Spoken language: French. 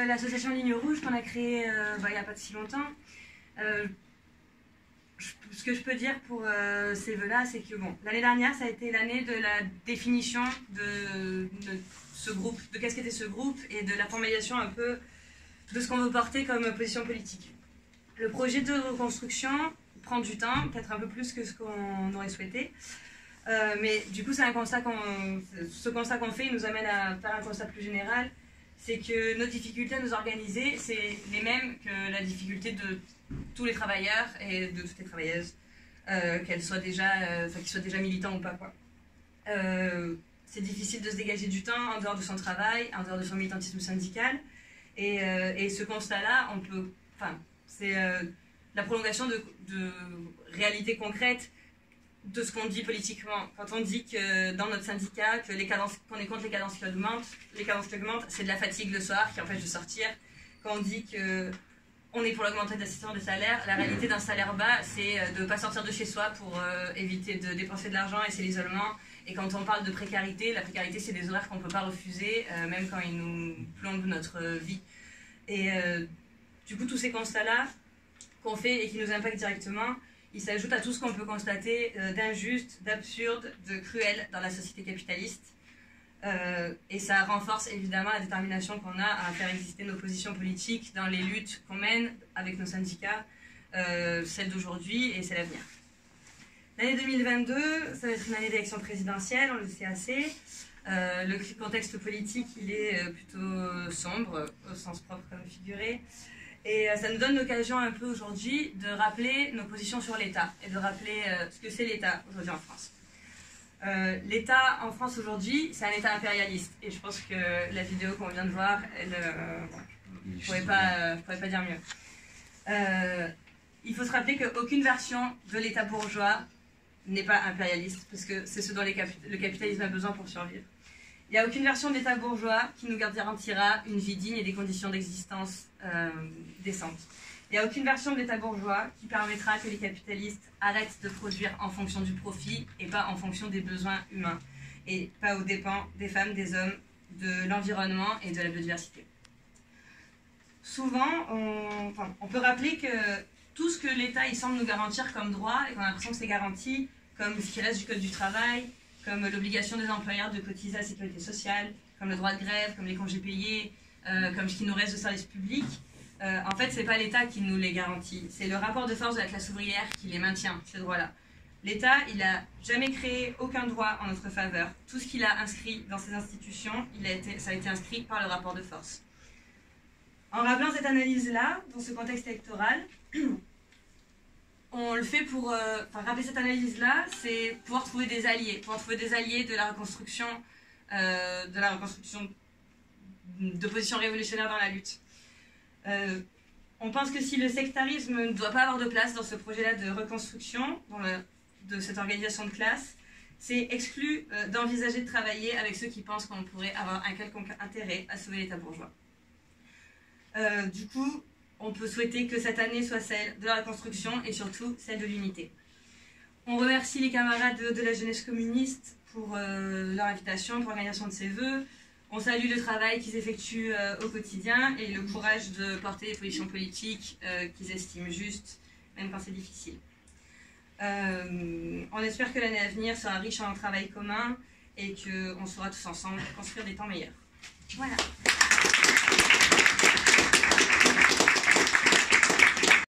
l'association Ligne Rouge qu'on a créée il n'y a pas de si longtemps. Ce que je peux dire pour ces vœux-là, c'est que bon, l'année dernière, ça a été l'année de la définition de ce groupe, de qu'est-ce qu'était ce groupe et de la formalisation un peu de ce qu'on veut porter comme position politique. Le projet de reconstruction prend du temps, peut-être un peu plus que ce qu'on aurait souhaité. Mais du coup, ce constat qu'on fait nous amène à faire un constat plus général, c'est que nos difficultés à nous organiser, c'est les mêmes que la difficulté de tous les travailleurs et de toutes les travailleuses, qu'ils soient déjà militants ou pas, quoi. C'est difficile de se dégager du temps en dehors de son travail, en dehors de son militantisme syndical, et ce constat-là, c'est la prolongation de réalités concrètes de ce qu'on dit politiquement. Quand on dit que dans notre syndicat, qu'on est contre les cadences qui augmentent, c'est de la fatigue le soir qui empêche de sortir. Quand on dit qu'on est pour l'augmentation des salaires, la réalité d'un salaire bas, c'est de ne pas sortir de chez soi pour éviter de dépenser de l'argent, et c'est l'isolement. Et quand on parle de précarité, la précarité, c'est des horaires qu'on ne peut pas refuser, même quand ils nous plombent notre vie. Et du coup, tous ces constats-là qu'on fait et qui nous impactent directement, ils s'ajoutent à tout ce qu'on peut constater d'injuste, d'absurde, de cruel dans la société capitaliste. Et ça renforce évidemment la détermination qu'on a à faire exister nos positions politiques dans les luttes qu'on mène avec nos syndicats, celles d'aujourd'hui et celles à venir. L'année 2022, ça va être une année d'élection présidentielle, on le sait assez. Le contexte politique, il est plutôt sombre, au sens propre comme figuré. Et ça nous donne l'occasion un peu aujourd'hui de rappeler nos positions sur l'État et de rappeler ce que c'est l'État aujourd'hui en France. L'État en France aujourd'hui, c'est un État impérialiste. Et je pense que la vidéo qu'on vient de voir, je ne pourrais pas dire mieux. Il faut se rappeler qu'aucune version de l'État bourgeois n'est pas impérialiste, parce que c'est ce dont le capitalisme a besoin pour survivre. Il n'y a aucune version de l'État bourgeois qui nous garantira une vie digne et des conditions d'existence décentes. Il n'y a aucune version de l'État bourgeois qui permettra que les capitalistes arrêtent de produire en fonction du profit et pas en fonction des besoins humains, et pas aux dépens des femmes, des hommes, de l'environnement et de la biodiversité. Souvent, on peut rappeler que tout ce que l'État semble nous garantir comme droit, et qu'on a l'impression que c'est garanti, comme ce qui reste du Code du travail, comme l'obligation des employeurs de cotiser à la sécurité sociale, comme le droit de grève, comme les congés payés, comme ce qui nous reste de services publics, en fait, ce n'est pas l'État qui nous les garantit, c'est le rapport de force de la classe ouvrière qui les maintient, ces droits-là. L'État, il n'a jamais créé aucun droit en notre faveur. Tout ce qu'il a inscrit dans ses institutions, ça a été inscrit par le rapport de force. En rappelant cette analyse-là, dans ce contexte électoral, on le fait pour... rappeler cette analyse-là, c'est pouvoir trouver des alliés de la reconstruction de positions révolutionnaires dans la lutte. On pense que si le sectarisme ne doit pas avoir de place dans ce projet-là de reconstruction, de cette organisation de classe, c'est exclu d'envisager de travailler avec ceux qui pensent qu'on pourrait avoir un quelconque intérêt à sauver l'État bourgeois. Du coup, on peut souhaiter que cette année soit celle de la reconstruction et surtout celle de l'unité. On remercie les camarades de la jeunesse communiste pour leur invitation, pour l'organisation de ces vœux. On salue le travail qu'ils effectuent au quotidien et le courage de porter des positions politiques qu'ils estiment justes, même quand c'est difficile. On espère que l'année à venir sera riche en travail commun et qu'on saura tous ensemble construire des temps meilleurs. Voilà.